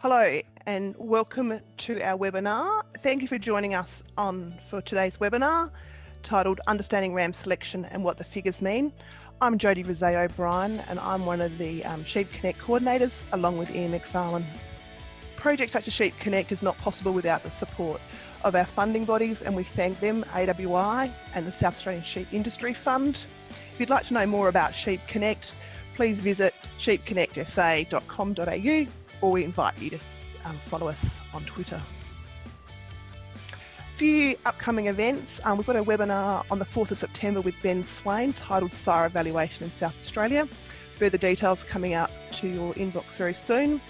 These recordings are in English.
Hello and welcome to our webinar. Thank you for joining us for today's webinar titled Understanding RAM Selection and What the Figures Mean. I'm Jodie Rizet O'Brien and I'm one of the Sheep Connect coordinators along with Ian McFarlane. Projects such as Sheep Connect is not possible without the support of our funding bodies, and we thank them, AWI and the South Australian Sheep Industry Fund. If you'd like to know more about Sheep Connect, please visit sheepconnectsa.com.au, or we invite you to follow us on Twitter. A few upcoming events. We've got a webinar on the 4th of September with Ben Swain titled SIRE Evaluation in South Australia. Further details coming out to your inbox very soon.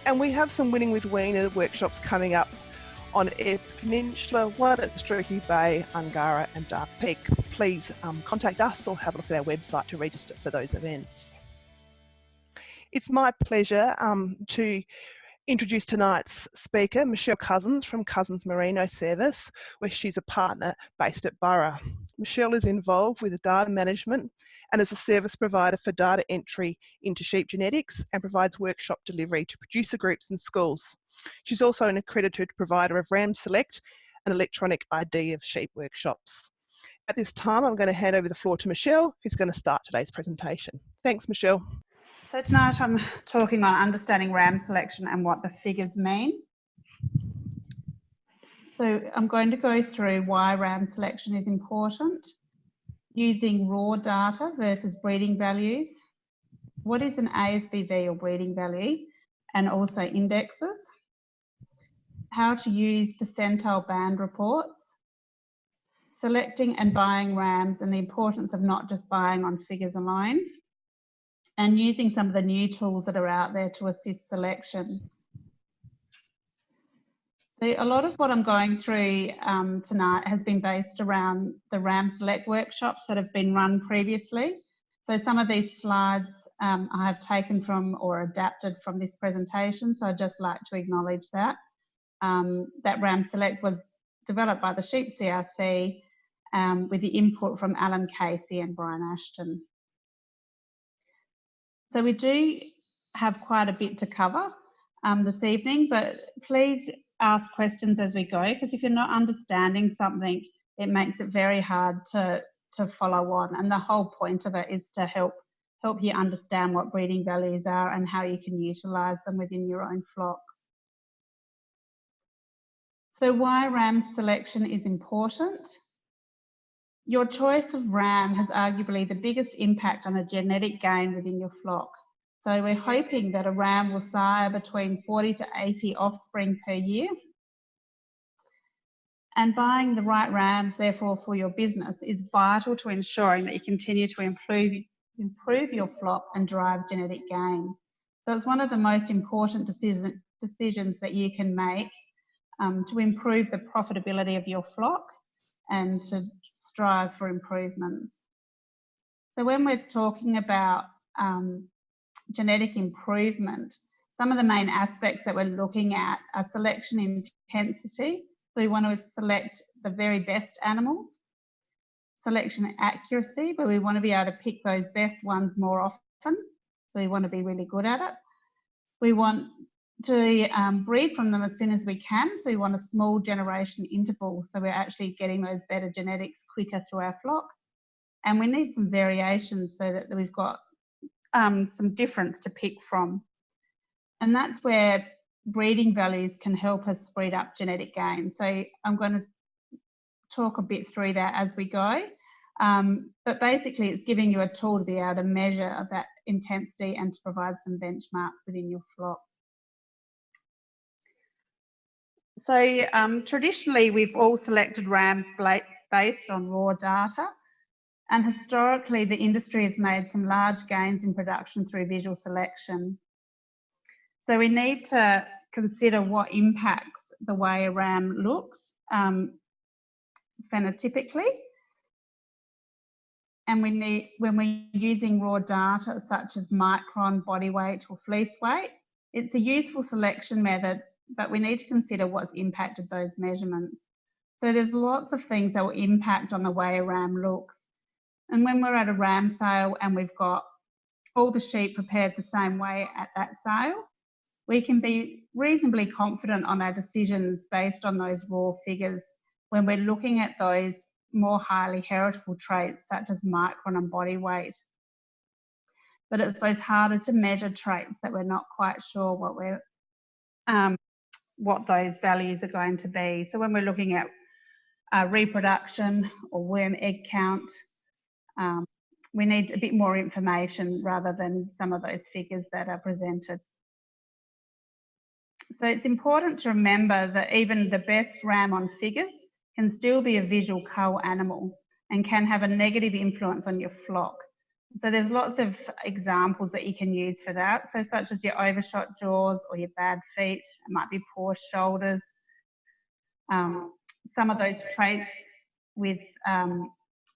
And we have some Winning with Weena workshops coming up on Eyre Peninsula, one at Streaky Bay, Ungara and Dark Peak. Please contact us or have a look at our website to register for those events. It's my pleasure to introduce tonight's speaker, Michelle Cousins from Cousins Merino Service, where she's a partner based at Borough. Michelle is involved with data management and is a service provider for data entry into sheep genetics and provides workshop delivery to producer groups and schools. She's also an accredited provider of RAM Select and electronic ID of sheep workshops. At this time, I'm going to hand over the floor to Michelle, who's going to start today's presentation. Thanks, Michelle. So tonight I'm talking on understanding RAM selection and what the figures mean. So I'm going to go through why RAM selection is important, using raw data versus breeding values, what is an ASBV or breeding value, and also indexes, how to use percentile band reports, selecting and buying RAMs and the importance of not just buying on figures alone, and using some of the new tools that are out there to assist selection. So a lot of what I'm going through tonight has been based around the RAM Select workshops that have been run previously. So some of these slides I have taken from or adapted from this presentation, so I'd just like to acknowledge that. That RAM Select was developed by the Sheep CRC with the input from Alan Casey and Brian Ashton. So we do have quite a bit to cover this evening, but please ask questions as we go, because if you're not understanding something, it makes it very hard to follow on. And the whole point of it is to help you understand what breeding values are and how you can utilise them within your own flocks. So why RAM selection is important? Your choice of RAM has arguably the biggest impact on the genetic gain within your flock. So we're hoping that a RAM will sire between 40 to 80 offspring per year. And buying the right RAMs, therefore, for your business is vital to ensuring that you continue to improve your flock and drive genetic gain. So it's one of the most important decisions that you can make to improve the profitability of your flock and to strive for improvements. So when we're talking about genetic improvement, some of the main aspects that we're looking at are selection intensity. So we want to select the very best animals. Selection accuracy, where we want to be able to pick those best ones more often. So we want to be really good at it. We want to breed from them as soon as we can. So we want a small generation interval. So we're actually getting those better genetics quicker through our flock. And we need some variations so that we've got some difference to pick from. And that's where breeding values can help us speed up genetic gain. So I'm going to talk a bit through that as we go. But basically it's giving you a tool to be able to measure that intensity and to provide some benchmark within your flock. So traditionally, we've all selected RAMs based on raw data, and historically, the industry has made some large gains in production through visual selection. So we need to consider what impacts the way a RAM looks phenotypically, and when we're using raw data such as micron, body weight, or fleece weight, it's a useful selection method, but we need to consider what's impacted those measurements. So there's lots of things that will impact on the way a RAM looks. And when we're at a RAM sale and we've got all the sheep prepared the same way at that sale, we can be reasonably confident on our decisions based on those raw figures when we're looking at those more highly heritable traits such as micron and body weight. But it's those harder to measure traits that we're not quite sure what those values are going to be. So when we're looking at reproduction or worm egg count, we need a bit more information rather than some of those figures that are presented. So it's important to remember that even the best RAM on figures can still be a visual cull animal and can have a negative influence on your flock. So there's lots of examples that you can use for that. So such as your overshot jaws or your bad feet, it might be poor shoulders. Some of those traits with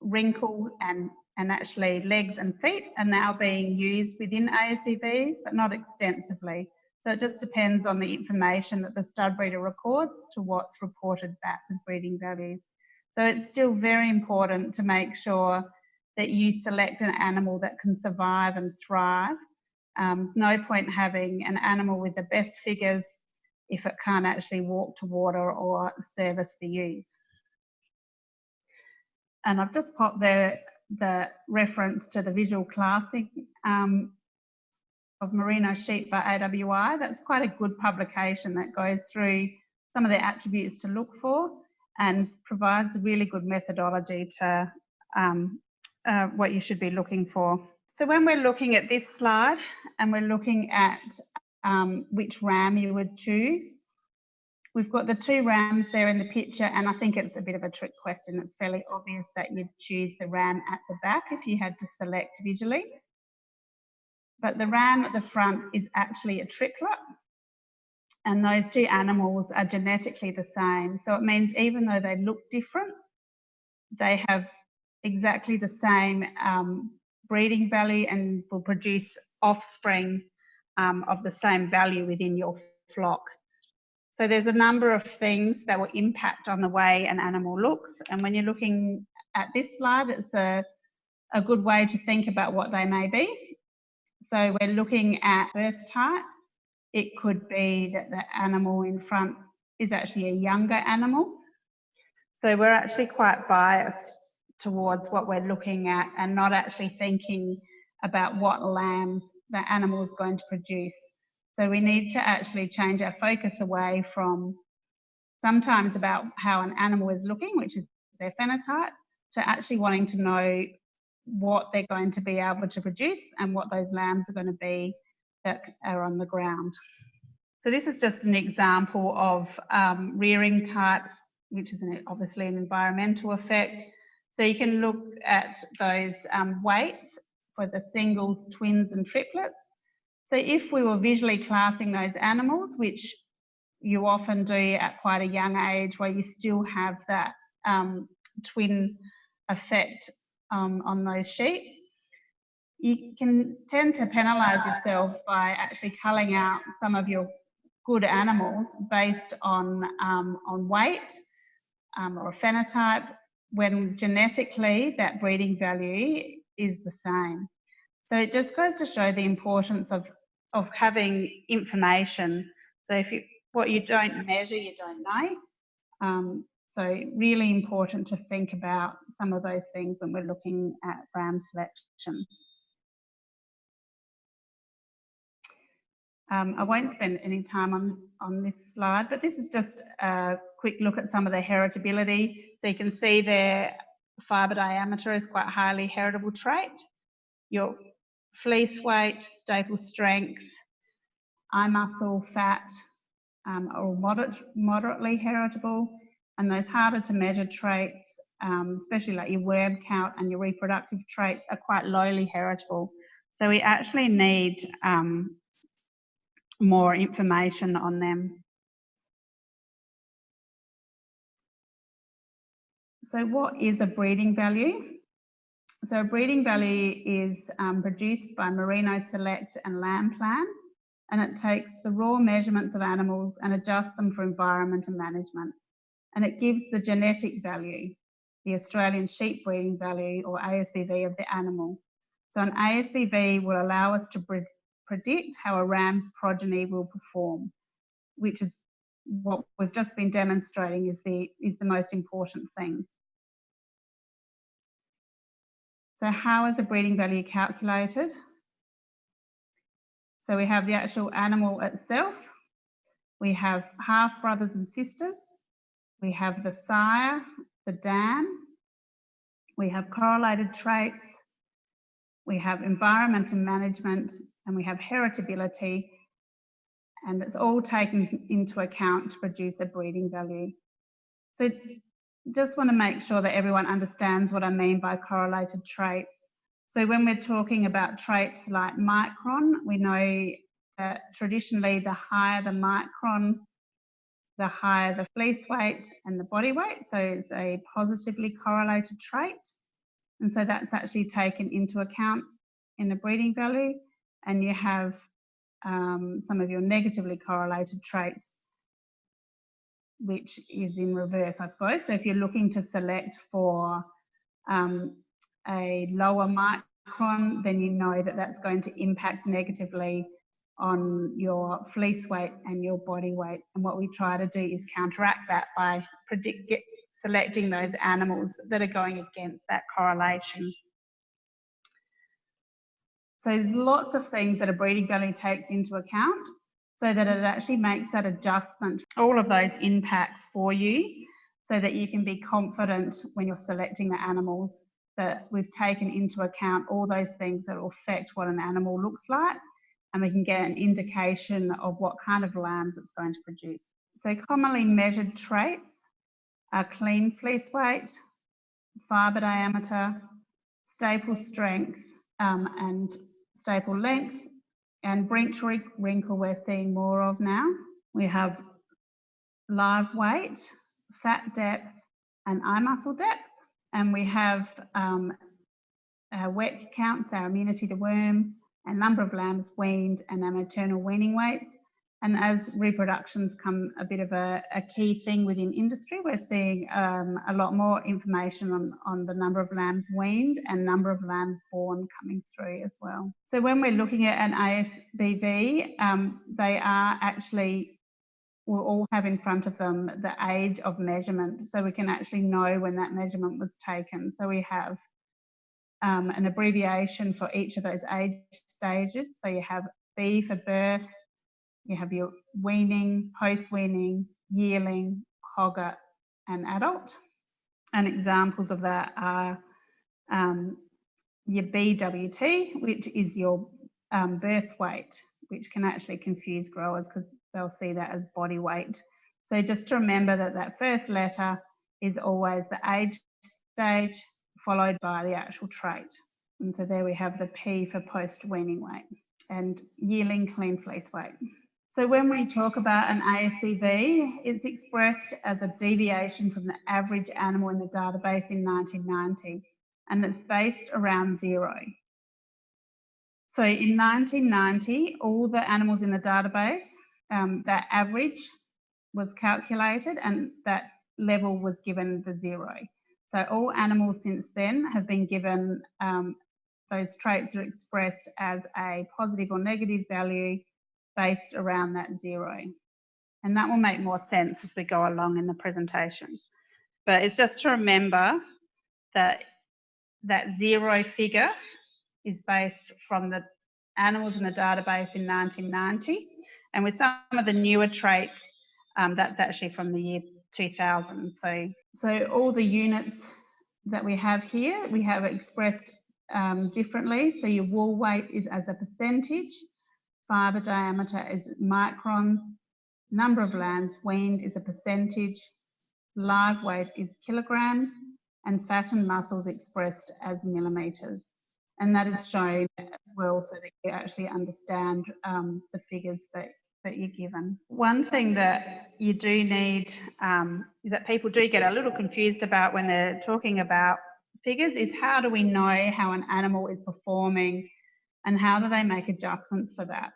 wrinkle and actually legs and feet are now being used within ASVVs, but not extensively. So it just depends on the information that the stud breeder records to what's reported back with breeding values. So it's still very important to make sure that you select an animal that can survive and thrive. There's no point having an animal with the best figures if it can't actually walk to water or service for use. And I've just popped the reference to the visual classing of merino sheep by AWI. That's quite a good publication that goes through some of the attributes to look for and provides a really good methodology to what you should be looking for. So when we're looking at this slide and we're looking at which RAM you would choose, we've got the two RAMs there in the picture, and I think it's a bit of a trick question. It's fairly obvious that you'd choose the RAM at the back if you had to select visually. But the RAM at the front is actually a triplet, and those two animals are genetically the same. So it means even though they look different, they have exactly the same breeding value and will produce offspring of the same value within your flock. So there's a number of things that will impact on the way an animal looks. And when you're looking at this slide, it's a good way to think about what they may be. So we're looking at birth type. It could be that the animal in front is actually a younger animal. So we're actually quite biased towards what we're looking at and not actually thinking about what lambs the animal is going to produce. So we need to actually change our focus away from sometimes about how an animal is looking, which is their phenotype, to actually wanting to know what they're going to be able to produce and what those lambs are going to be that are on the ground. So this is just an example of rearing type, which is obviously an environmental effect. So you can look at those weights for the singles, twins and triplets. So if we were visually classing those animals, which you often do at quite a young age where you still have that twin effect on those sheep, you can tend to penalise yourself by actually culling out some of your good animals based on weight or a phenotype, when genetically that breeding value is the same. So it just goes to show the importance of having information. So what you don't measure, you don't know. So really important to think about some of those things when we're looking at RAM selection. I won't spend any time on this slide, but this is just a quick look at some of the heritability. So you can see their fibre diameter is quite a highly heritable trait. Your fleece weight, staple strength, eye muscle, fat are moderately heritable, and those harder to measure traits, especially like your worm count and your reproductive traits, are quite lowly heritable. So we actually need more information on them. So what is a breeding value? So a breeding value is produced by Merino Select and Lamb Plan, and it takes the raw measurements of animals and adjusts them for environment and management. And it gives the genetic value, the Australian sheep breeding value or ASVV of the animal. So an ASVV will allow us to predict how a ram's progeny will perform, which is what we've just been demonstrating is the most important thing. So how is a breeding value calculated? So we have the actual animal itself. We have half brothers and sisters. We have the sire, the dam. We have correlated traits. We have environment and management, and we have heritability. And it's all taken into account to produce a breeding value. So just want to make sure that everyone understands what I mean by correlated traits. So when we're talking about traits like micron, we know that traditionally the higher the micron, the higher the fleece weight and the body weight. So it's a positively correlated trait. And so that's actually taken into account in the breeding value. And you have some of your negatively correlated traits, which is in reverse, I suppose. So if you're looking to select for a lower micron, then you know that that's going to impact negatively on your fleece weight and your body weight. And what we try to do is counteract that by selecting those animals that are going against that correlation. So there's lots of things that a breeding value takes into account so that it actually makes that adjustment, all of those impacts for you, so that you can be confident when you're selecting the animals that we've taken into account all those things that will affect what an animal looks like, and we can get an indication of what kind of lambs it's going to produce. So commonly measured traits are clean fleece weight, fibre diameter, staple strength, and staple length, and breech wrinkle we're seeing more of now. We have live weight, fat depth, and eye muscle depth. And we have our wet counts, our immunity to worms, and number of lambs weaned, and our maternal weaning weights. And as reproduction's come a bit of a key thing within industry, we're seeing a lot more information on the number of lambs weaned and number of lambs born coming through as well. So when we're looking at an ASBV, they are actually, will all have in front of them the age of measurement, so we can actually know when that measurement was taken. So we have an abbreviation for each of those age stages. So you have B for birth, you have your weaning, post-weaning, yearling, hogger, and adult. And examples of that are your BWT, which is your birth weight, which can actually confuse growers because they'll see that as body weight. So just to remember that that first letter is always the age stage followed by the actual trait. And so there we have the P for post-weaning weight and yearling clean fleece weight. So when we talk about an ASBV, it's expressed as a deviation from the average animal in the database in 1990, and it's based around 0. So in 1990, all the animals in the database, that average was calculated and that level was given the 0. So all animals since then have been given those traits are expressed as a positive or negative value based around that 0. And that will make more sense as we go along in the presentation. But it's just to remember that that 0 figure is based from the animals in the database in 1990. And with some of the newer traits, that's actually from the year 2000. So all the units that we have here, we have expressed differently. So your wool weight is as a percentage, fibre diameter is microns, number of lambs weaned is a percentage, live weight is kilograms, and fat and muscles expressed as millimetres. And that is shown as well so that you actually understand the figures that you're given. One thing that you do need, that people do get a little confused about when they're talking about figures is how do we know how an animal is performing and how do they make adjustments for that?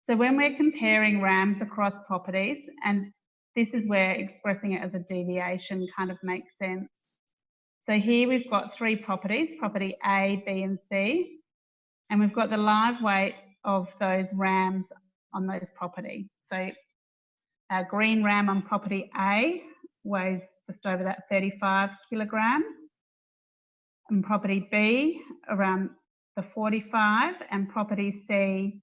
So when we're comparing rams across properties, and this is where expressing it as a deviation kind of makes sense. So here we've got 3 properties, property A, B, and C, and we've got the live weight of those rams on those property. So our green ram on property A weighs just over that 35 kilograms, and property B around the 45, and property C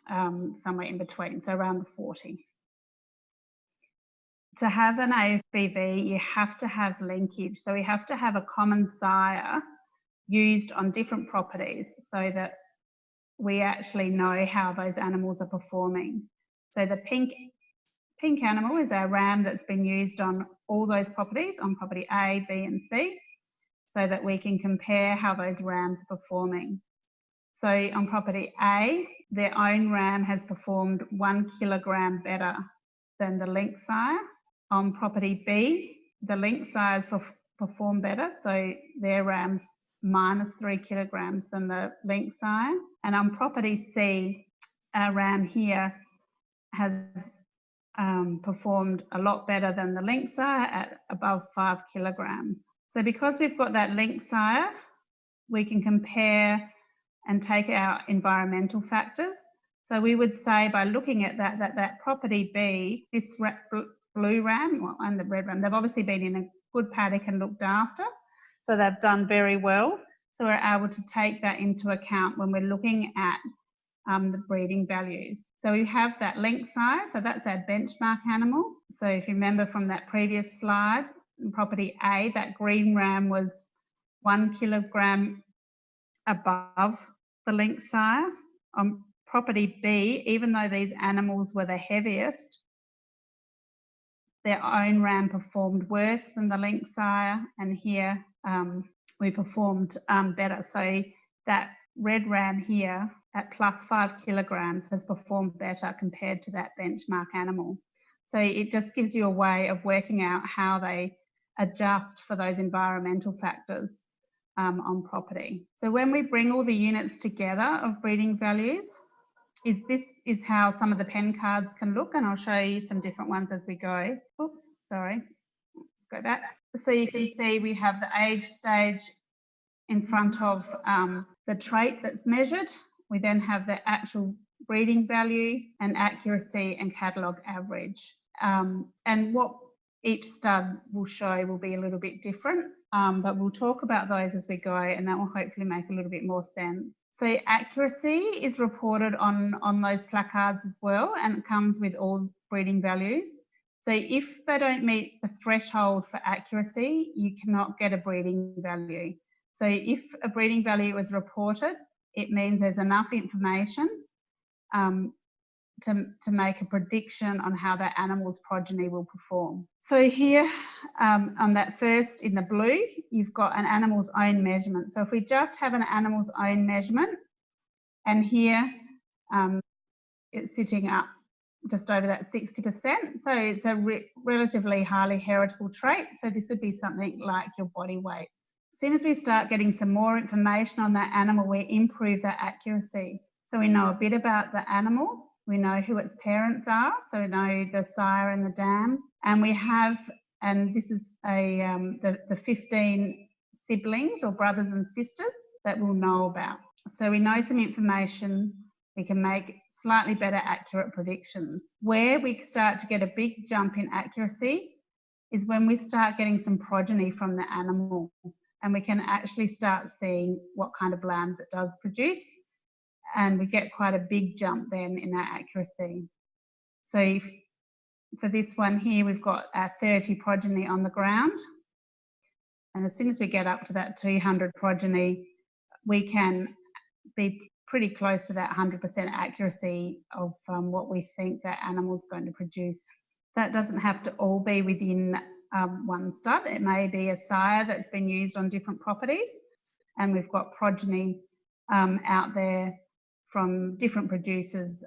somewhere in between, so around the 40. To have an ASBV, you have to have linkage. So we have to have a common sire used on different properties so that we actually know how those animals are performing. So the pink animal is our ram that's been used on all those properties, on property A, B and C, so that we can compare how those rams are performing. So on property A, their own ram has performed 1 kilogram better than the link sire. On property B, the link sires perform better, so their ram's minus 3 kilograms than the link sire. And on property C, our ram here has performed a lot better than the link sire at above 5 kilograms. So because we've got that link sire, we can compare and take our environmental factors. So we would say by looking at that property B, this blue ram and the red ram, they've obviously been in a good paddock and looked after, so they've done very well. So we're able to take that into account when we're looking at the breeding values. So we have that link sire, so that's our benchmark animal. So if you remember from that previous slide, in property A, that green ram was 1 kilogram above the link sire. On property B, even though these animals were the heaviest, their own ram performed worse than the link sire, and here we performed better. So that red ram here at plus 5 kilograms has performed better compared to that benchmark animal. So it just gives you a way of working out how they adjust for those environmental factors on property. So when we bring all the units together of breeding values, this is how some of the pen cards can look, and I'll show you some different ones as we go. Oops, sorry, let's go back. So you can see we have the age stage in front of the trait that's measured. We then have the actual breeding value and accuracy and catalogue average. And what each stud will show will be a little bit different, but we'll talk about those as we go, and that will hopefully make a little bit more sense. So accuracy is reported on those placards as well, and it comes with all breeding values. So if they don't meet the threshold for accuracy, you cannot get a breeding value. So if a breeding value is reported, it means there's enough information to make a prediction on how that animal's progeny will perform. So here on that first in the blue, you've got an animal's own measurement. So if we just have an animal's own measurement, and here it's sitting up just over that 60%. So it's a relatively highly heritable trait. So this would be something like your body weight. As soon as we start getting some more information on that animal, we improve that accuracy. So we know a bit about the animal. We know who its parents are, so we know the sire and the dam. And we have, and this is the 15 siblings or brothers and sisters that we'll know about. So we know some information, we can make slightly better accurate predictions. Where we start to get a big jump in accuracy is when we start getting some progeny from the animal, and we can actually start seeing what kind of lambs it does produce. And we get quite a big jump then in our accuracy. So for this one here, we've got our 30 progeny on the ground. And as soon as we get up to that 200 progeny, we can be pretty close to that 100% accuracy of what we think that animal's going to produce. That doesn't have to all be within one stud. It may be a sire that's been used on different properties, and we've got progeny out there from different producers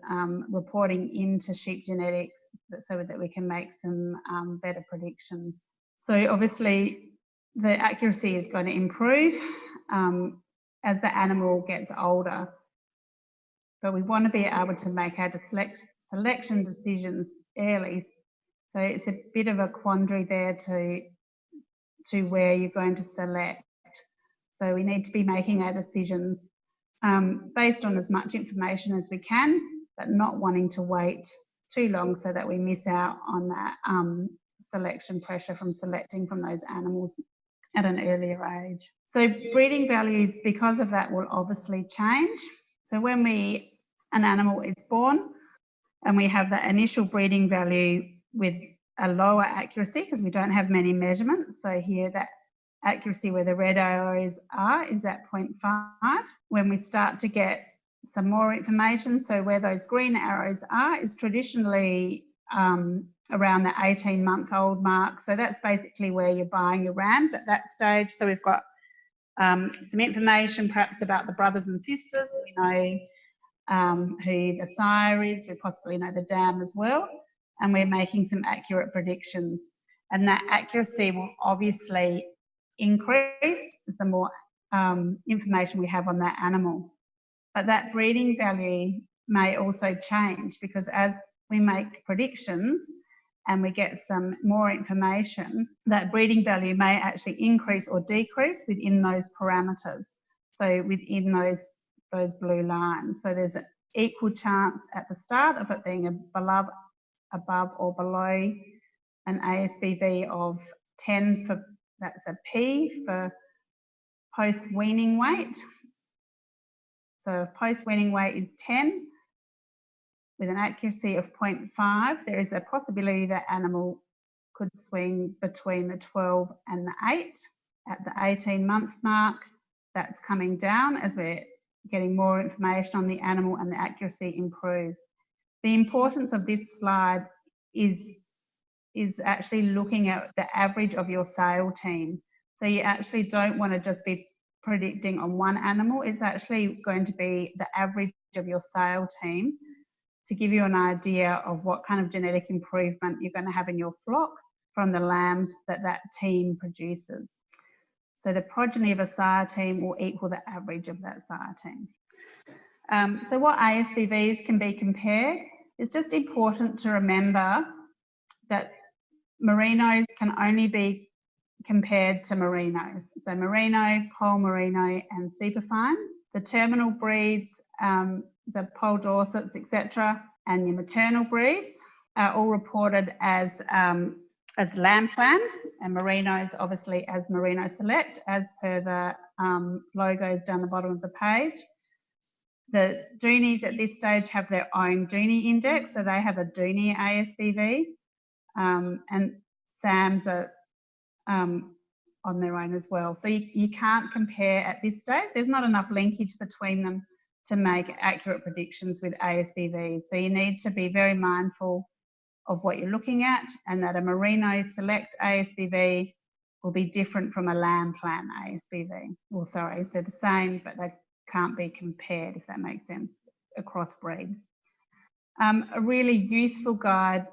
reporting into sheep genetics so that we can make some better predictions. So obviously the accuracy is going to improve as the animal gets older, but we want to be able to make our selection decisions early. So it's a bit of a quandary there to where you're going to select. So we need to be making our decisions based on as much information as we can, but not wanting to wait too long so that we miss out on that selection pressure from selecting from those animals at an earlier age. So breeding values, because of that, will obviously change. So when an animal is born and we have that initial breeding value with a lower accuracy because we don't have many measurements. So here that accuracy where the red arrows are is at 0.5. When we start to get some more information, so where those green arrows are is traditionally around the 18-month-old mark. So that's basically where you're buying your rams at that stage. So we've got some information perhaps about the brothers and sisters. We know who the sire is, we possibly know the dam as well, and we're making some accurate predictions. And that accuracy will obviously increase as the more information we have on that animal. But that breeding value may also change because as we make predictions and we get some more information, that breeding value may actually increase or decrease within those parameters. So within those blue lines. So there's an equal chance at the start of it being above or below an ASBV of 10 for, that's a P for post-weaning weight. So if post-weaning weight is 10 with an accuracy of 0.5, there is a possibility that animal could swing between the 12 and the 8 at the 18-month mark. That's coming down as we're getting more information on the animal and the accuracy improves. The importance of this slide is actually looking at the average of your sale team. So you actually don't want to just be predicting on one animal. It's actually going to be the average of your sale team to give you an idea of what kind of genetic improvement you're going to have in your flock from the lambs that team produces. So the progeny of a sire team will equal the average of that sire team. So what ASBVs can be compared? It's just important to remember that merinos can only be compared to merinos. So merino, poll merino and superfine. The terminal breeds, the poll Dorsets, etc., and your maternal breeds are all reported as lamb plan, and merinos obviously as merino select, as per the logos down the bottom of the page. The Doonies at this stage have their own Dooney index, so they have a Dooney ASBV, and SAMs are on their own as well. So you can't compare at this stage. There's not enough linkage between them to make accurate predictions with ASBVs. So you need to be very mindful of what you're looking at, and that a merino select ASBV will be different from a lamb plan ASBV. Well, sorry, they're the same, but they can't be compared, if that makes sense, across breed. A really useful guide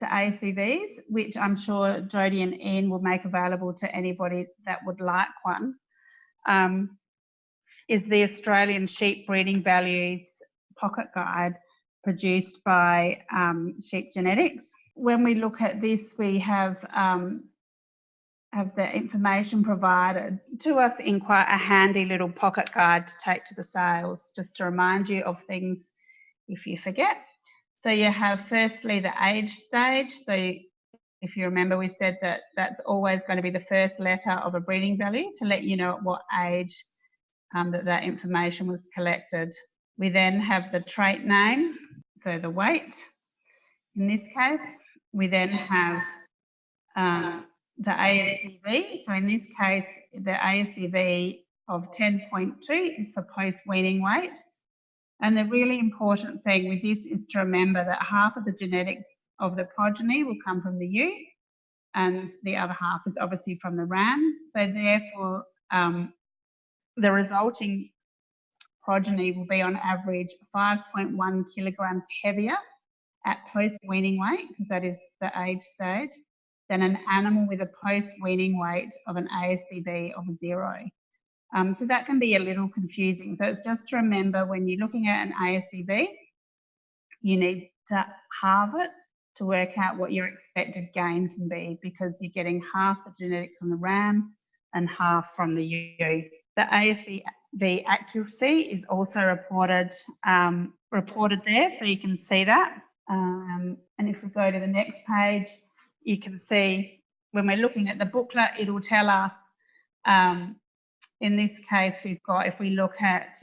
to ASBVs, which I'm sure Jodie and Ian will make available to anybody that would like one, is the Australian Sheep Breeding Values Pocket Guide produced by Sheep Genetics. When we look at this, we have the information provided to us in quite a handy little pocket guide to take to the sales, just to remind you of things if you forget. So you have firstly the age stage. So if you remember, we said that that's always going to be the first letter of a breeding value to let you know at what age that information was collected. We then have the trait name, so the weight in this case. We then have the ASBV. So in this case, the ASBV of 10.2 is for post-weaning weight. And the really important thing with this is to remember that half of the genetics of the progeny will come from the ewe, and the other half is obviously from the ram. So therefore, the resulting progeny will be on average 5.1 kilograms heavier at post-weaning weight, because that is the age stage, than an animal with a post-weaning weight of an ASBV of 0. So that can be a little confusing. So it's just to remember, when you're looking at an ASBV, you need to halve it to work out what your expected gain can be, because you're getting half the genetics from the ram and half from the ewe. The the accuracy is also reported there, so you can see that. And if we go to the next page, you can see when we're looking at the booklet, it will tell us, in this case, we've got, if we look at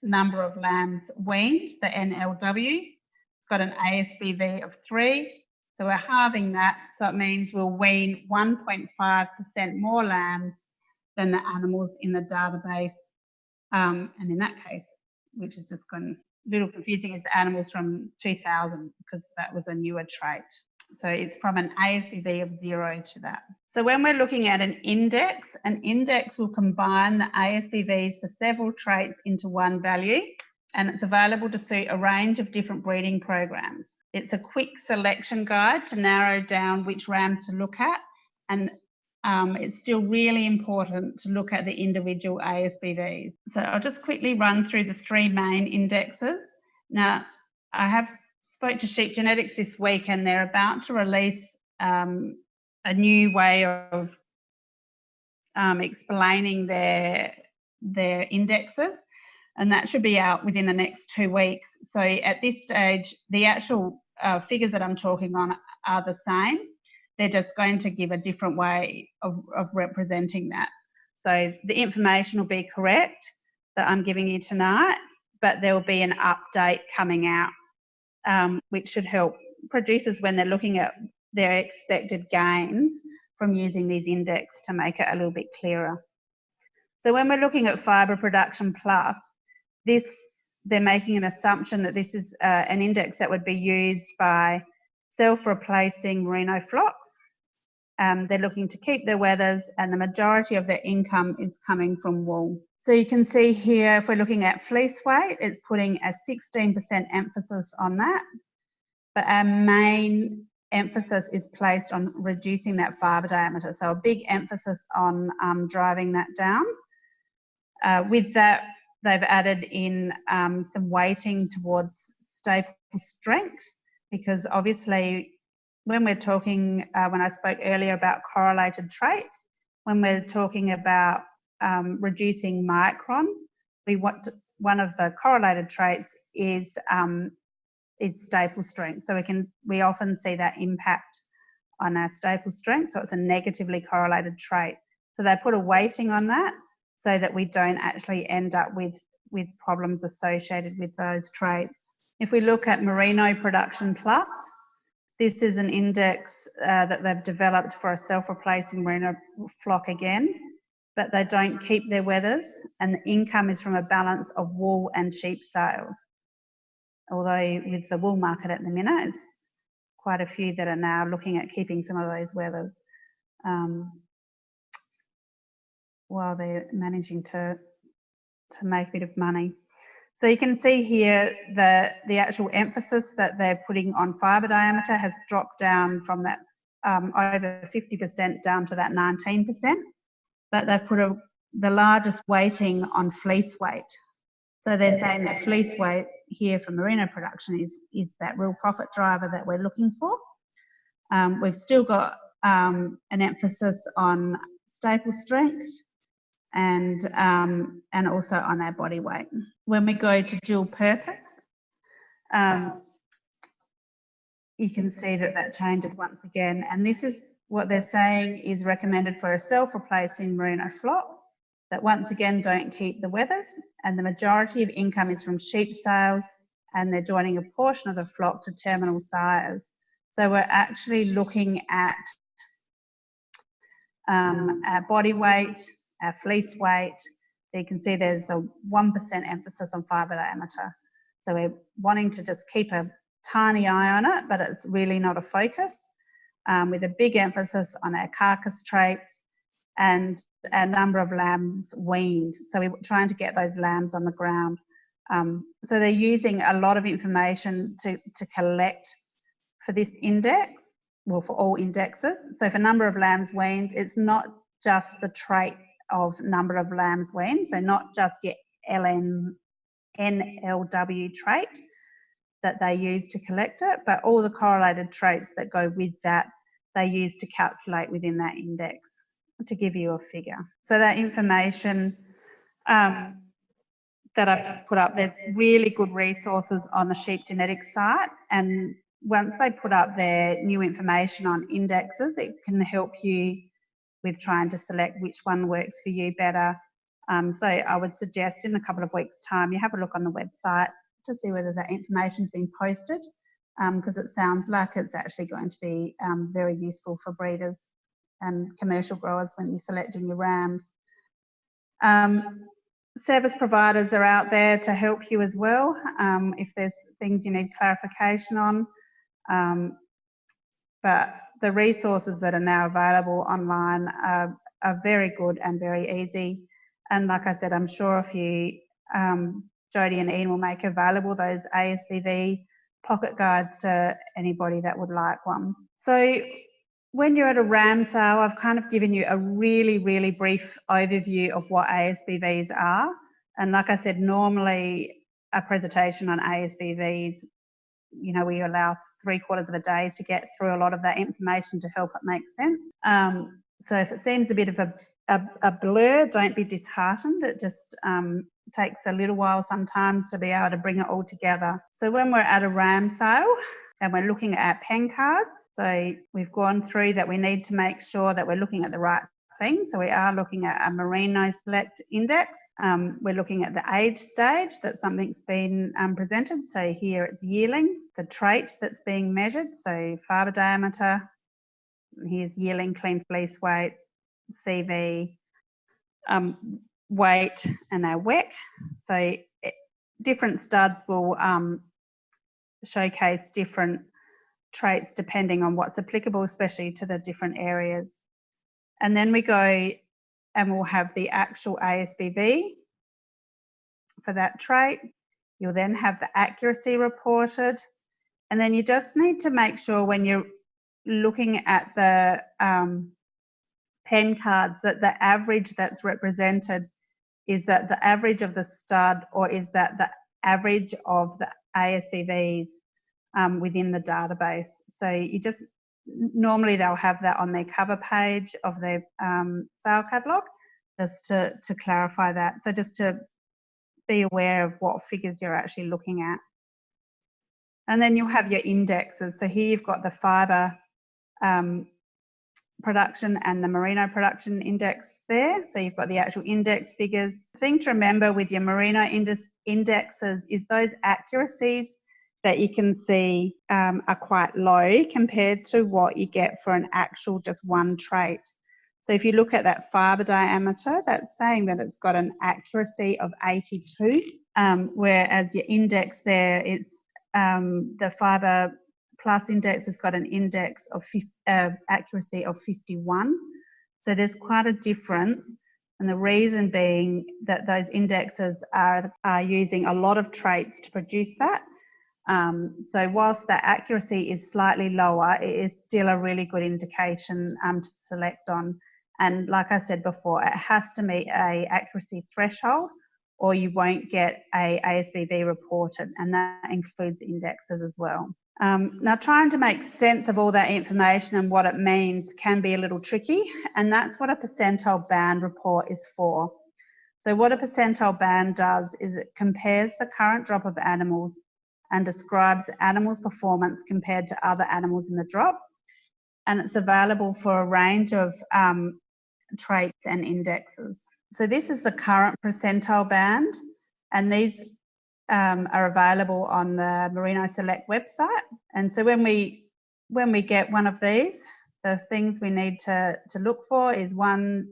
number of lambs weaned, the NLW, it's got an ASBV of 3. So we're halving that. So it means we'll wean 1.5% more lambs than the animals in the database. And in that case, which is just gone a little confusing, is the animals from 2000, because that was a newer trait. So it's from an ASBV of 0 to that. So when we're looking at an index will combine the ASBVs for several traits into one value, and it's available to suit a range of different breeding programs. It's a quick selection guide to narrow down which rams to look at, and it's still really important to look at the individual ASBVs. So I'll just quickly run through the 3 main indexes. Now, I have spoke to Sheep Genetics this week, and they're about to release a new way of explaining their indexes, and that should be out within the next 2 weeks. So at this stage, the actual figures that I'm talking on are the same. They're just going to give a different way of representing that. So the information will be correct that I'm giving you tonight, but there will be an update coming out, which should help producers when they're looking at their expected gains from using these index to make it a little bit clearer. So when we're looking at fibre production plus, they're making an assumption that this is an index that would be used by self-replacing merino flocks. They're looking to keep their wethers, and the majority of their income is coming from wool. So you can see here, if we're looking at fleece weight, it's putting a 16% emphasis on that. But our main emphasis is placed on reducing that fibre diameter. So a big emphasis on driving that down. With that, they've added in some weighting towards staple strength, because obviously when we're talking, when I spoke earlier about correlated traits, when we're talking about reducing micron, one of the correlated traits is staple strength. So we often see that impact on our staple strength. So it's a negatively correlated trait. So they put a weighting on that so that we don't actually end up with problems associated with those traits. If we look at merino production plus, this is an index that they've developed for a self-replacing merino flock again, but they don't keep their wethers, and the income is from a balance of wool and sheep sales. Although with the wool market at the minute, it's quite a few that are now looking at keeping some of those wethers while they're managing to make a bit of money. So you can see here that the actual emphasis that they're putting on fibre diameter has dropped down from that over 50% down to that 19%, but they've put the largest weighting on fleece weight. So they're saying that fleece weight here for merino production is that real profit driver that we're looking for. We've still got an emphasis on staple strength and also on our body weight. When we go to dual purpose, you can see that changes once again, and this is what they're saying is recommended for a self-replacing merino flock that once again don't keep the wethers, and the majority of income is from sheep sales, and they're joining a portion of the flock to terminal sires. So we're actually looking at our body weight, our fleece weight. You can see there's a 1% emphasis on fibre diameter. So we're wanting to just keep a tiny eye on it, but it's really not a focus, with a big emphasis on our carcass traits and a number of lambs weaned. So we're trying to get those lambs on the ground. So they're using a lot of information to collect for this index, well, for all indexes. So for number of lambs weaned, it's not just the trait of number of lambs weaned, so not just your NLW trait that they use to collect it, but all the correlated traits that go with that, they use to calculate within that index to give you a figure. So that information that I've just put up. There's really good resources on the sheep genetics site, and once they put up their new information on indexes, it can help you with trying to select which one works for you better. So I would suggest in a couple of weeks' time you have a look on the website to see whether that information's been posted, because it sounds like it's actually going to be very useful for breeders and commercial growers when you're selecting your rams. Service providers are out there to help you as well if there's things you need clarification on. But the resources that are now available online are very good and very easy. And like I said, I'm sure if you, Jodie and Ian will make available those ASBV pocket guides to anybody that would like one. So when you're at a ram sale, I've kind of given you a really, really brief overview of what ASBVs are. And like I said, normally a presentation on ASBVs, you know, we allow 3/4 of a day to get through a lot of that information to help it make sense. So if it seems a bit of a blur, don't be disheartened. It just takes a little while sometimes to be able to bring it all together. So when we're at a ram sale, and we're looking at pen cards. So we've gone through that we need to make sure that we're looking at the right thing. So we are looking at a Merino Select Index. We're looking at the age stage that something's been presented. So here it's yearling, the trait that's being measured. So fibre diameter, here's yearling, clean fleece weight, CV, weight, and our WEC. So different studs will showcase different traits depending on what's applicable, especially to the different areas. And then we go and we'll have the actual ASBV for that trait. You'll then have the accuracy reported. And then you just need to make sure when you're looking at the pen cards that the average that's represented is that the average of the stud, or is that the average of the ASBVs within the database. So you just, normally they'll have that on their cover page of their sale catalogue, just to clarify that. So just to be aware of what figures you're actually looking at. And then you'll have your indexes. So here you've got the fibre production and the merino production index there. So you've got the actual index figures. The thing to remember with your merino indexes is those accuracies that you can see are quite low compared to what you get for an actual just one trait. So if you look at that fibre diameter, that's saying that it's got an accuracy of 82, whereas your index there, it's the fibre plus index has got an index of accuracy of 51. So there's quite a difference, and the reason being that those indexes are using a lot of traits to produce that. So whilst that accuracy is slightly lower, it is still a really good indication to select on. And like I said before, it has to meet a accuracy threshold or you won't get a ASBV reported, and that includes indexes as well. Now, trying to make sense of all that information and what it means can be a little tricky, and that's what a percentile band report is for. So what a percentile band does is it compares the current drop of animals and describes the animal's performance compared to other animals in the drop, and it's available for a range of traits and indexes. So this is the current percentile band, and these are available on the Merino Select website. And so when we get one of these, the things we need to look for is once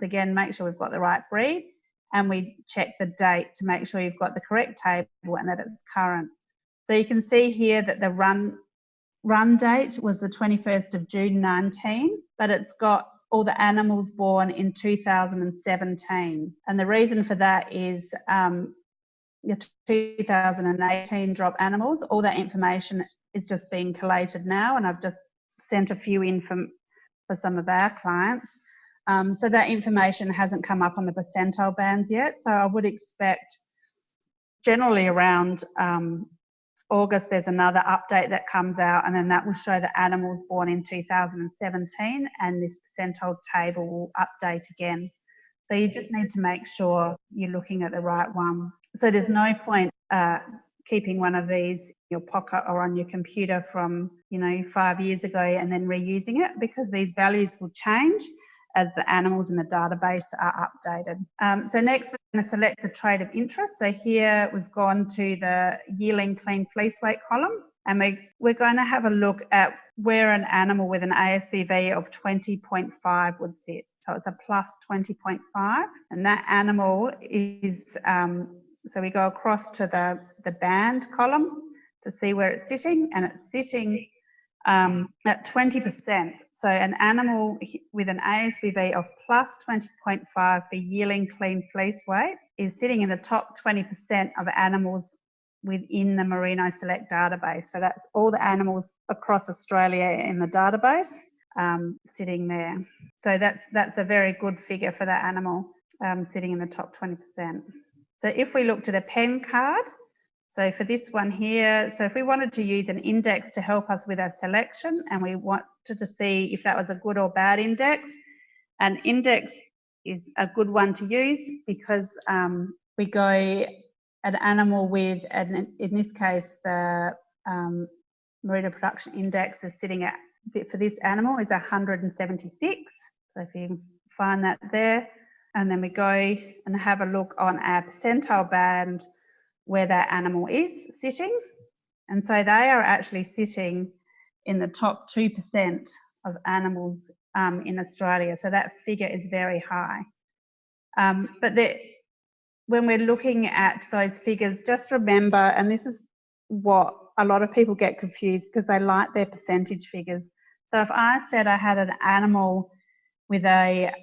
again, make sure we've got the right breed, and we check the date to make sure you've got the correct table and that it's current. So you can see here that the run date was the 21st of June 19, but it's got all the animals born in 2017. And the reason for that is your 2018 drop animals, all that information is just being collated now, and I've just sent a few in for some of our clients. So that information hasn't come up on the percentile bands yet. So I would expect generally around August there's another update that comes out, and then that will show the animals born in 2017, and this percentile table will update again. So you just need to make sure you're looking at the right one. So there's no point keeping one of these in your pocket or on your computer from, 5 years ago and then reusing it, because these values will change as the animals in the database are updated. So next, we're going to select the trait of interest. So here we've gone to the yearling clean fleece weight column, and we're going to have a look at where an animal with an ASVV of 20.5 would sit. So it's a plus 20.5, and that animal is, so we go across to the band column to see where it's sitting, and it's sitting at 20%. So an animal with an ASVV of plus 20.5 for yearling clean fleece weight is sitting in the top 20% of animals within the Merino Select database. So that's all the animals across Australia in the database sitting there. So that's a very good figure for that animal, sitting in the top 20%. So if we looked at a pen card, so for this one here, so if we wanted to use an index to help us with our selection and we wanted to see if that was a good or bad index, an index is a good one to use because we go an animal with, in this case, the Merino Production Index is sitting at, for this animal, is 176. So if you find that there, and then we go and have a look on our percentile band where that animal is sitting. And so they are actually sitting in the top 2% of animals in Australia. So that figure is very high. But when we're looking at those figures, just remember, and this is what a lot of people get confused because they like their percentage figures. So if I said I had an animal with a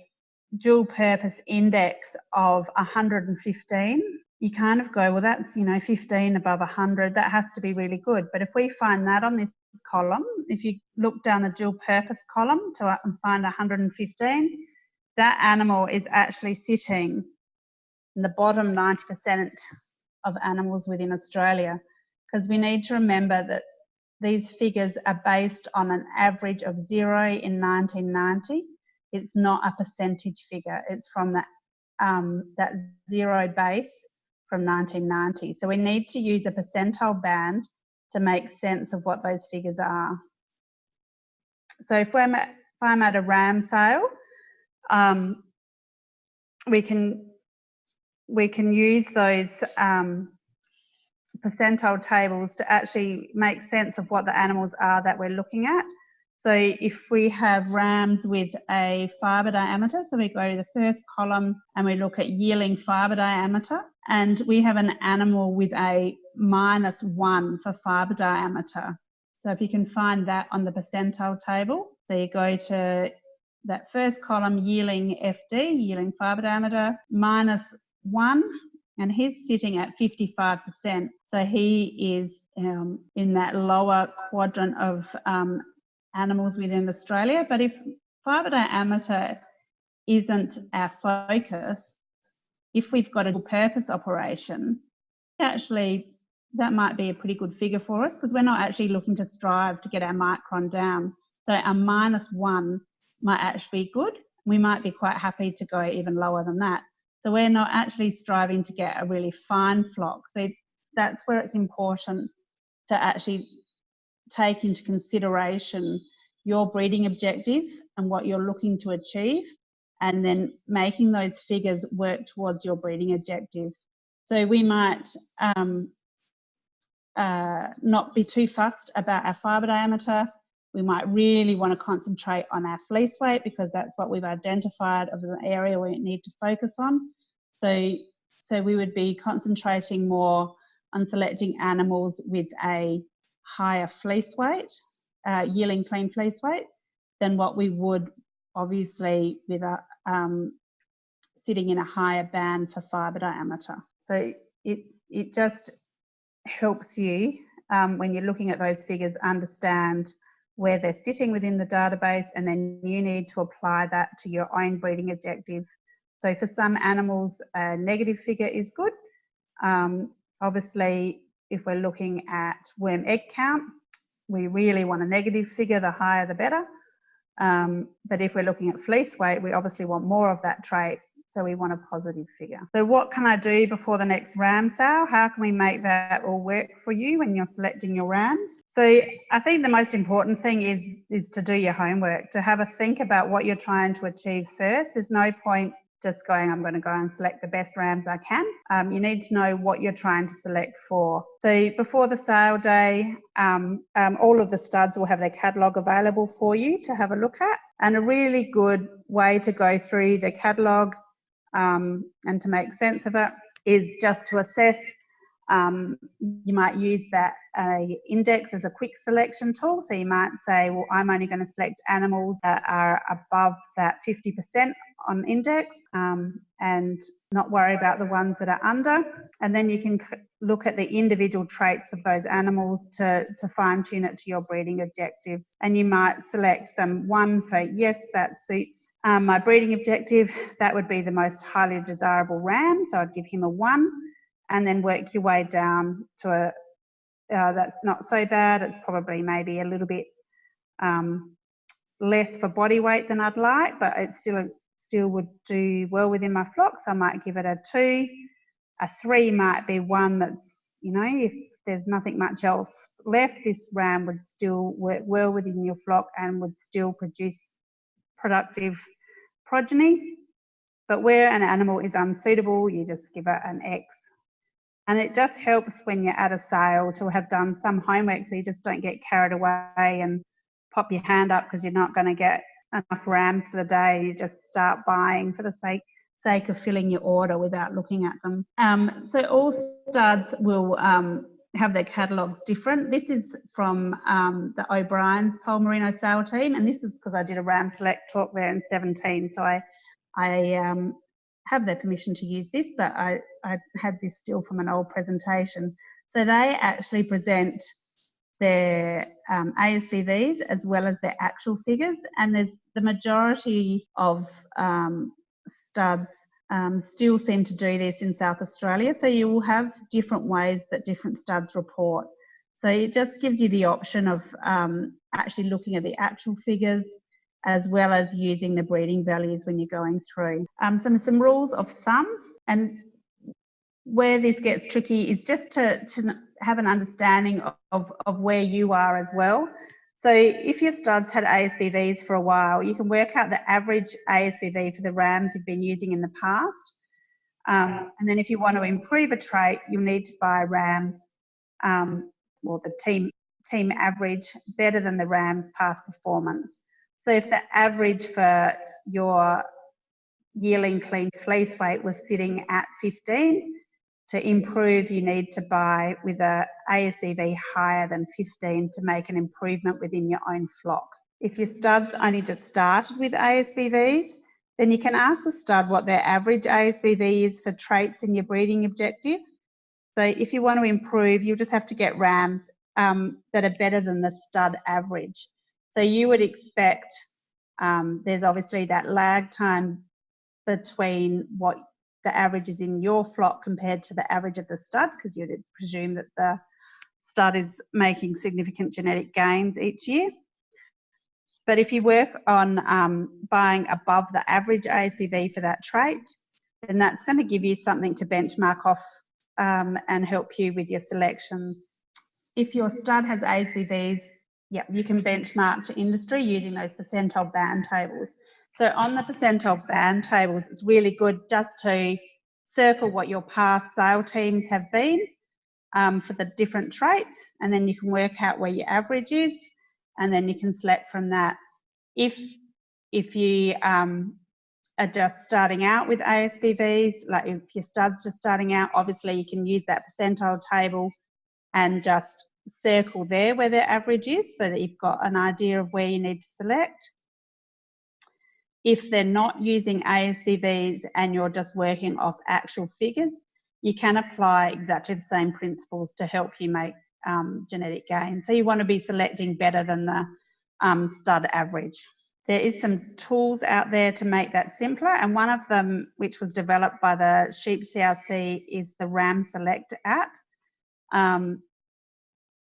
dual purpose index of 115, you kind of go, well, that's, 15 above 100, that has to be really good. But if we find that on this column, if you look down the dual purpose column and find 115, that animal is actually sitting in the bottom 90% of animals within Australia, because we need to remember that these figures are based on an average of 0 in 1990. It's not a percentage figure. It's from that 0 base from 1990. So we need to use a percentile band to make sense of what those figures are. So if I'm at a ram sale, we can use those percentile tables to actually make sense of what the animals are that we're looking at. So if we have rams with a fibre diameter, so we go to the first column and we look at yearling fibre diameter, and we have an animal with a -1 for fibre diameter. So if you can find that on the percentile table, so you go to that first column, yearling FD, yearling fibre diameter, -1, and he's sitting at 55%. So he is in that lower quadrant of animals within Australia. But if fibre diameter isn't our focus, if we've got a dual purpose operation, actually that might be a pretty good figure for us because we're not actually looking to strive to get our micron down. So a -1 might actually be good. We might be quite happy to go even lower than that. So we're not actually striving to get a really fine flock. So that's where it's important to actually take into consideration your breeding objective and what you're looking to achieve, and then making those figures work towards your breeding objective. So we might not be too fussed about our fibre diameter. We might really want to concentrate on our fleece weight because that's what we've identified as an area we need to focus on. So we would be concentrating more on selecting animals with a higher fleece weight, yearling clean fleece weight, than what we would obviously with a sitting in a higher band for fibre diameter. So it just helps you when you're looking at those figures understand where they're sitting within the database, and then you need to apply that to your own breeding objective. So for some animals, a negative figure is good. Obviously, if we're looking at worm egg count, we really want a negative figure, the higher the better. But if we're looking at fleece weight, we obviously want more of that trait. so we want a positive figure. So what can I do before the next ram sale? How can we make that all work for you when you're selecting your rams? So I think the most important thing is to do your homework, to have a think about what you're trying to achieve first. There's no point just going, I'm going to go and select the best rams I can. You need to know what you're trying to select for. So before the sale day, all of the studs will have their catalogue available for you to have a look at. And a really good way to go through the catalogue and to make sense of it is just to assess. You might use that index as a quick selection tool. So you might say, well, I'm only going to select animals that are above that 50% on index and not worry about the ones that are under. And then you can look at the individual traits of those animals to fine tune it to your breeding objective. And you might select them one for, yes, that suits my breeding objective. That would be the most highly desirable ram. So I'd give him a 1. And then work your way down to a that's not so bad. It's probably maybe a little bit less for body weight than I'd like, but it still would do well within my flock. So I might give it a 2. A 3 might be one that's, you know, if there's nothing much else left, this ram would still work well within your flock and would still produce productive progeny. But where an animal is unsuitable, you just give it an X. And it just helps when you're at a sale to have done some homework so you just don't get carried away and pop your hand up because you're not going to get enough rams for the day. You just start buying for the sake of filling your order without looking at them. So all studs will have their catalogues different. This is from the O'Brien's Pole Merino sale team, and this is because I did a ram select talk there in 17. So I have their permission to use this, but I had this still from an old presentation. So they actually present their ASVVs as well as their actual figures, and there's the majority of studs still seem to do this in South Australia. So you will have different ways that different studs report. So it just gives you the option of actually looking at the actual figures as well as using the breeding values when you're going through. Some rules of thumb, and where this gets tricky is just to have an understanding of where you are as well. So if your studs had ASVVs for a while, you can work out the average ASVV for the rams you've been using in the past. And then if you want to improve a trait, you'll need to buy rams, or the team average, better than the rams' past performance. So if the average for your yearling clean fleece weight was sitting at 15, to improve, you need to buy with a ASVV higher than 15 to make an improvement within your own flock. If your studs only just started with ASVVs, then you can ask the stud what their average ASVV is for traits in your breeding objective. So if you want to improve, you'll just have to get rams that are better than the stud average. So you would expect, there's obviously that lag time between what the average is in your flock compared to the average of the stud, because you'd presume that the stud is making significant genetic gains each year. But if you work on buying above the average ASVV for that trait, then that's going to give you something to benchmark off and help you with your selections. If your stud has ASVVs, yeah, you can benchmark to industry using those percentile band tables. So on the percentile band tables, it's really good just to circle what your past sale teams have been for the different traits, and then you can work out where your average is, and then you can select from that. If you are just starting out with ASVVs, like if your stud's just starting out, obviously you can use that percentile table and just circle there where their average is so that you've got an idea of where you need to select. If they're not using ASVVs and you're just working off actual figures, you can apply exactly the same principles to help you make genetic gain. So you want to be selecting better than the stud average. There is some tools out there to make that simpler, and one of them, which was developed by the Sheep CRC, is the Ram Select app.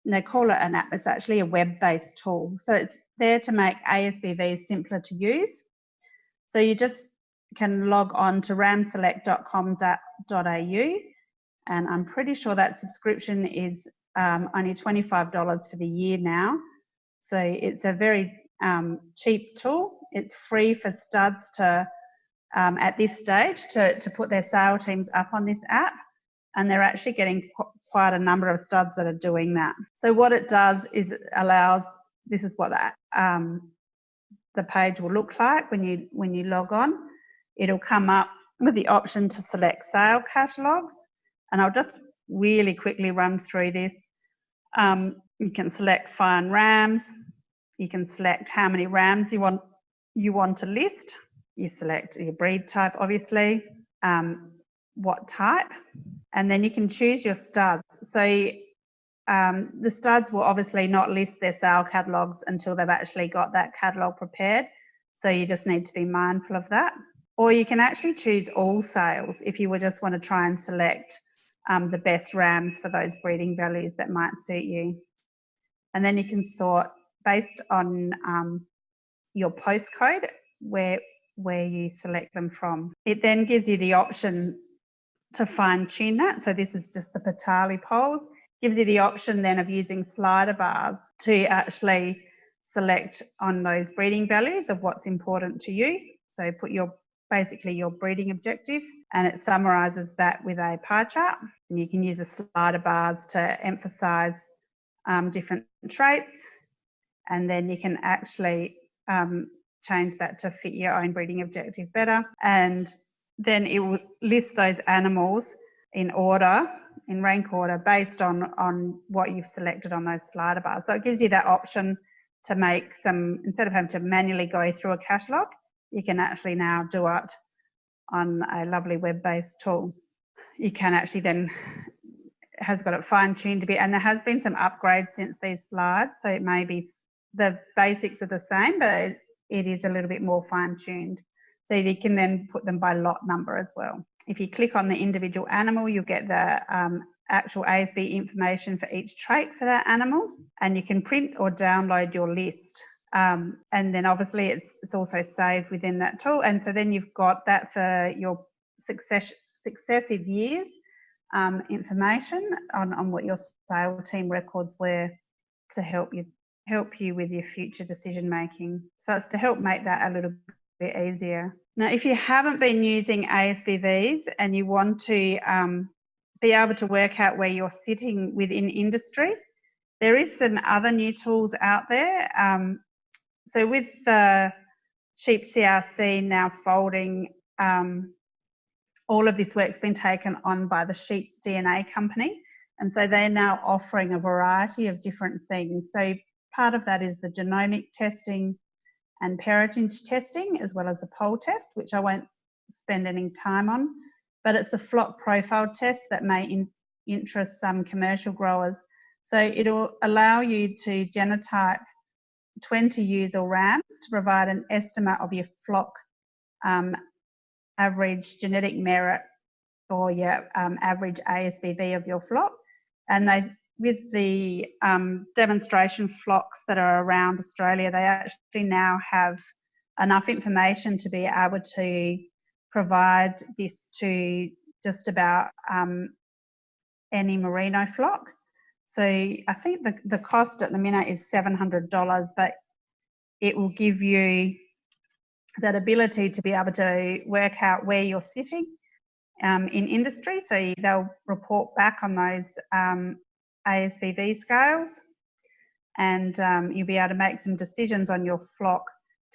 They call it an app. It's actually a web-based tool. So it's there to make ASVVs simpler to use. So you just can log on to ramselect.com.au, and I'm pretty sure that subscription is only $25 for the year now. So it's a very cheap tool. It's free for studs to, at this stage, to put their sale teams up on this app, and they're actually getting quite a number of studs that are doing that. So what it does is it allows, this is what the page will look like when you log on. It'll come up with the option to select sale catalogues, and I'll just really quickly run through this. You can select fine rams. You can select how many rams you want to list. You select your breed type, obviously, what type, and then you can choose your studs. So the studs will obviously not list their sale catalogues until they've actually got that catalogue prepared. So you just need to be mindful of that. Or you can actually choose all sales if you would just want to try and select the best rams for those breeding values that might suit you. And then you can sort based on your postcode where you select them from. It then gives you the option to fine tune that. So this is just the Percentile polls. Gives you the option then of using slider bars to actually select on those breeding values of what's important to you. So put basically your breeding objective, and it summarises that with a pie chart. And you can use the slider bars to emphasise different traits, and then you can actually change that to fit your own breeding objective better. And then it will list those animals in order, in rank order, based on what you've selected on those slider bars. So it gives you that option to make some, instead of having to manually go through a catalogue, you can actually now do it on a lovely web-based tool. You can actually then, has got it fine-tuned to be, and there has been some upgrades since these slides, so it may be the basics are the same, but it is a little bit more fine-tuned. So you can then put them by lot number as well. If you click on the individual animal, you'll get the actual ASB information for each trait for that animal, and you can print or download your list. And then obviously it's also saved within that tool. And so then you've got that for your successive years information on what your sale team records were to help you with your future decision making. So it's to help make that a little bit easier. Now, if you haven't been using ASBVs and you want to be able to work out where you're sitting within industry, there is some other new tools out there. So with the sheep CRC now folding, all of this work's been taken on by the sheep DNA company. And so they're now offering a variety of different things. So part of that is the genomic testing and parentage testing, as well as the poll test, which I won't spend any time on. But it's the flock profile test that may interest some commercial growers. So it'll allow you to genotype 20 ewes or rams to provide an estimate of your flock average genetic merit or your average ASBV of your flock. And with the demonstration flocks that are around Australia, they actually now have enough information to be able to provide this to just about any merino flock. So I think the cost at the minute is $700, but it will give you that ability to be able to work out where you're sitting in industry. So they'll report back on those ASBV scales, and you'll be able to make some decisions on your flock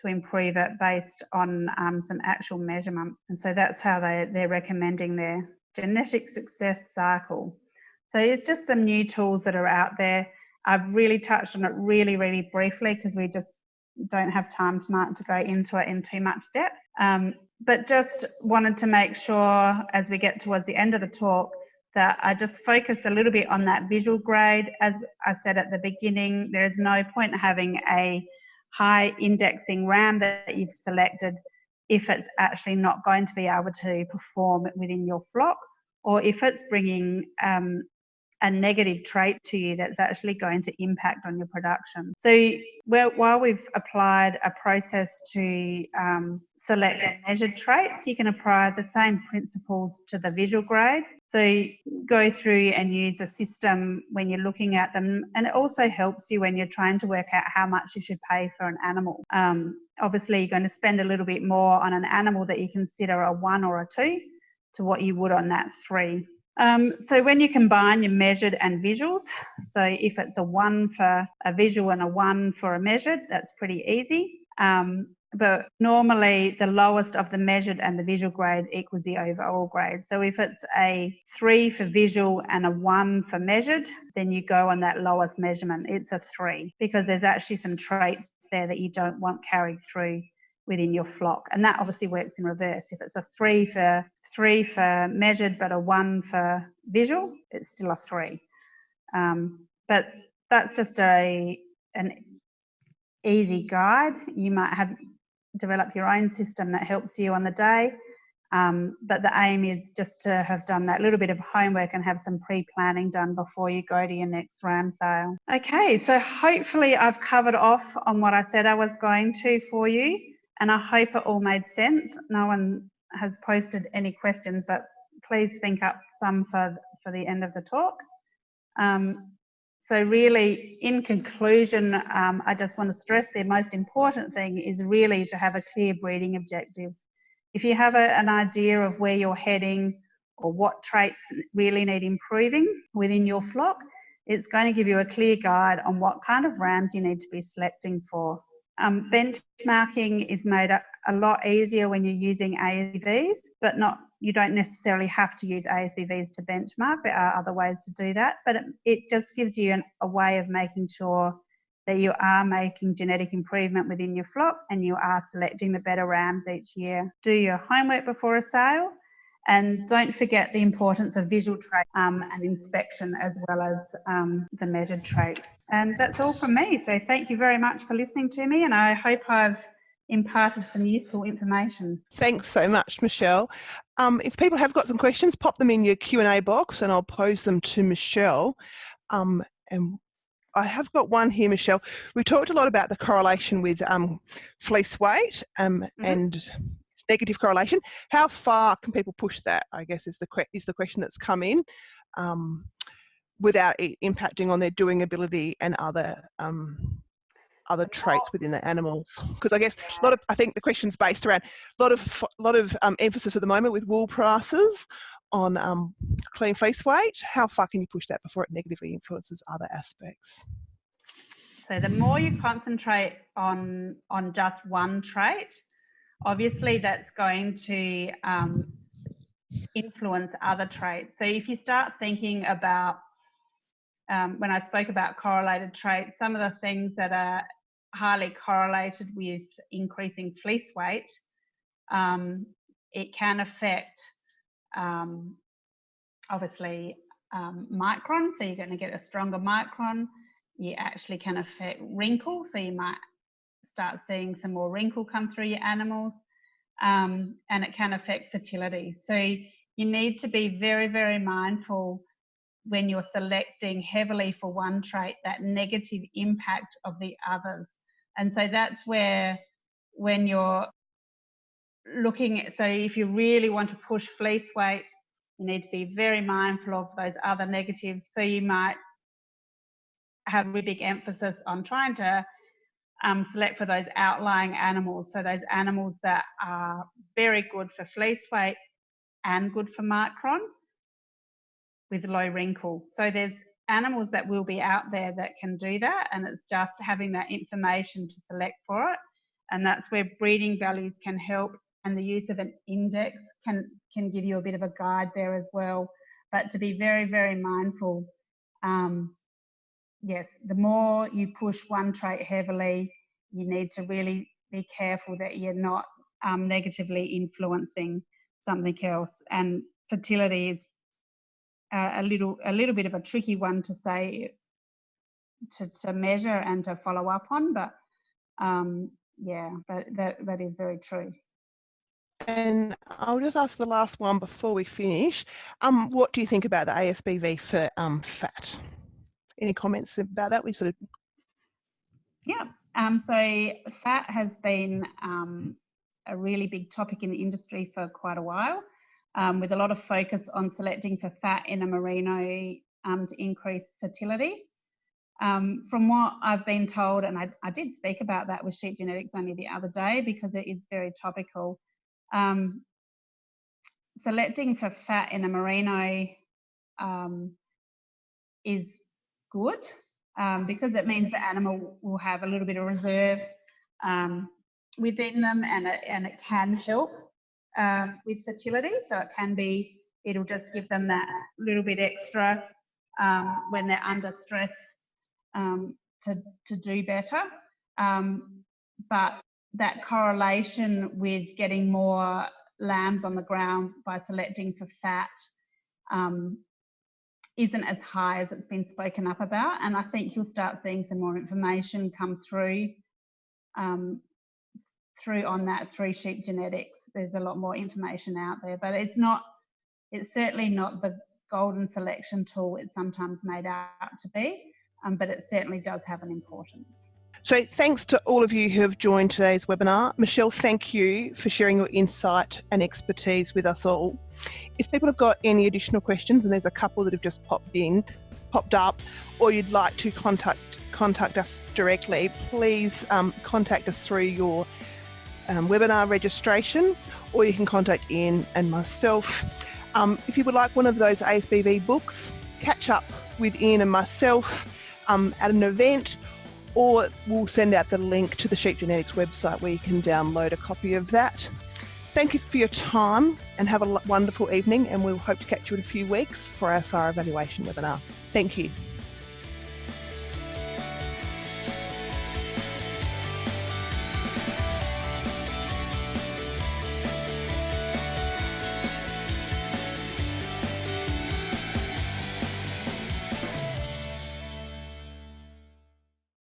to improve it based on some actual measurement. And so that's how they're recommending their genetic success cycle. So it's just some new tools that are out there. I've really touched on it really, really briefly because we just don't have time tonight to go into it in too much depth. But just wanted to make sure as we get towards the end of the talk that I just focus a little bit on that visual grade. As I said at the beginning, there is no point in having a high indexing ram that you've selected if it's actually not going to be able to perform within your flock, or if it's bringing a negative trait to you that's actually going to impact on your production. So while we've applied a process to select and measured traits, you can apply the same principles to the visual grade. So you go through and use a system when you're looking at them, and it also helps you when you're trying to work out how much you should pay for an animal. Obviously, you're going to spend a little bit more on an animal that you consider a 1 or a 2 to what you would on that 3. So when you combine your measured and visuals, so if it's a 1 for a visual and a 1 for a measured, that's pretty easy. But normally the lowest of the measured and the visual grade equals the overall grade. So if it's a 3 for visual and a 1 for measured, then you go on that lowest measurement. It's a 3 because there's actually some traits there that you don't want carried through within your flock. And that obviously works in reverse. If it's a 3 for measured but a 1 for visual, it's still a 3. But that's just an easy guide. You might have develop your own system that helps you on the day. But the aim is just to have done that little bit of homework and have some pre-planning done before you go to your next ram sale. Okay, so hopefully I've covered off on what I said I was going to for you, and I hope it all made sense. No one has posted any questions, but please think up some for the end of the talk. So really, in conclusion, I just want to stress the most important thing is really to have a clear breeding objective. If you have an idea of where you're heading or what traits really need improving within your flock, it's going to give you a clear guide on what kind of rams you need to be selecting for. Benchmarking is made a lot easier when you're using ASBVs, but you don't necessarily have to use ASBVs to benchmark. There are other ways to do that, but it just gives you a way of making sure that you are making genetic improvement within your flock and you are selecting the better rams each year. Do your homework before a sale, and don't forget the importance of visual traits and inspection as well as the measured traits. And that's all from me. So thank you very much for listening to me, and I hope I've imparted some useful information. Thanks so much, Michelle. If people have got some questions, pop them in your Q&A box and I'll pose them to Michelle. And I have got one here, Michelle. We talked a lot about the correlation with fleece weight and negative correlation. How far can people push that, I guess, is the question that's come in, without it impacting on their doing ability and other traits within the animals? Because I guess I think the question's based around a lot of emphasis at the moment with wool prices on clean fleece weight. How far can you push that before it negatively influences other aspects? So the more you concentrate on just one trait, obviously that's going to influence other traits. So if you start thinking about, when I spoke about correlated traits, some of the things that are highly correlated with increasing fleece weight, it can affect obviously micron, so you're going to get a stronger micron. You actually can affect wrinkle, so you might start seeing some more wrinkle come through your animals, and it can affect fertility. So you need to be very, very mindful when you're selecting heavily for one trait, that negative impact of the others. And so that's where, when you're looking at, so if you really want to push fleece weight, you need to be very mindful of those other negatives. So you might have a really big emphasis on trying to select for those outlying animals. So those animals that are very good for fleece weight and good for micron with low wrinkle. So there's animals that will be out there that can do that, and it's just having that information to select for it. And that's where breeding values can help, and the use of an index can give you a bit of a guide there as well. But to be very, very mindful, yes, the more you push one trait heavily, you need to really be careful that you're not negatively influencing something else. And fertility is a little bit of a tricky one to say, to measure and to follow up on, but yeah, that is very true. And I'll just ask the last one before we finish. What do you think about the ASBV for fat? Any comments about that? Yeah. So fat has been a really big topic in the industry for quite a while, with a lot of focus on selecting for fat in a merino to increase fertility. From what I've been told, and I did speak about that with sheep genetics only the other day because it is very topical, selecting for fat in a merino is good because it means the animal will have a little bit of reserve within them, and it can help with fertility. So it'll just give them that little bit extra when they're under stress to do better. But that correlation with getting more lambs on the ground by selecting for fat isn't as high as it's been spoken up about. And I think you'll start seeing some more information come through on that through sheep genetics. There's a lot more information out there, but it's certainly not the golden selection tool it's sometimes made out to be, but it certainly does have an importance. So thanks to all of you who have joined today's webinar. Michelle, thank you for sharing your insight and expertise with us all. If people have got any additional questions, and there's a couple that have just popped up, or you'd like to contact us directly, please contact us through your webinar registration, or you can contact Ian and myself. If you would like one of those ASBB books, catch up with Ian and myself at an event, or we'll send out the link to the Sheep Genetics website where you can download a copy of that. Thank you for your time and have a wonderful evening, and we'll hope to catch you in a few weeks for our SAR evaluation webinar. Thank you.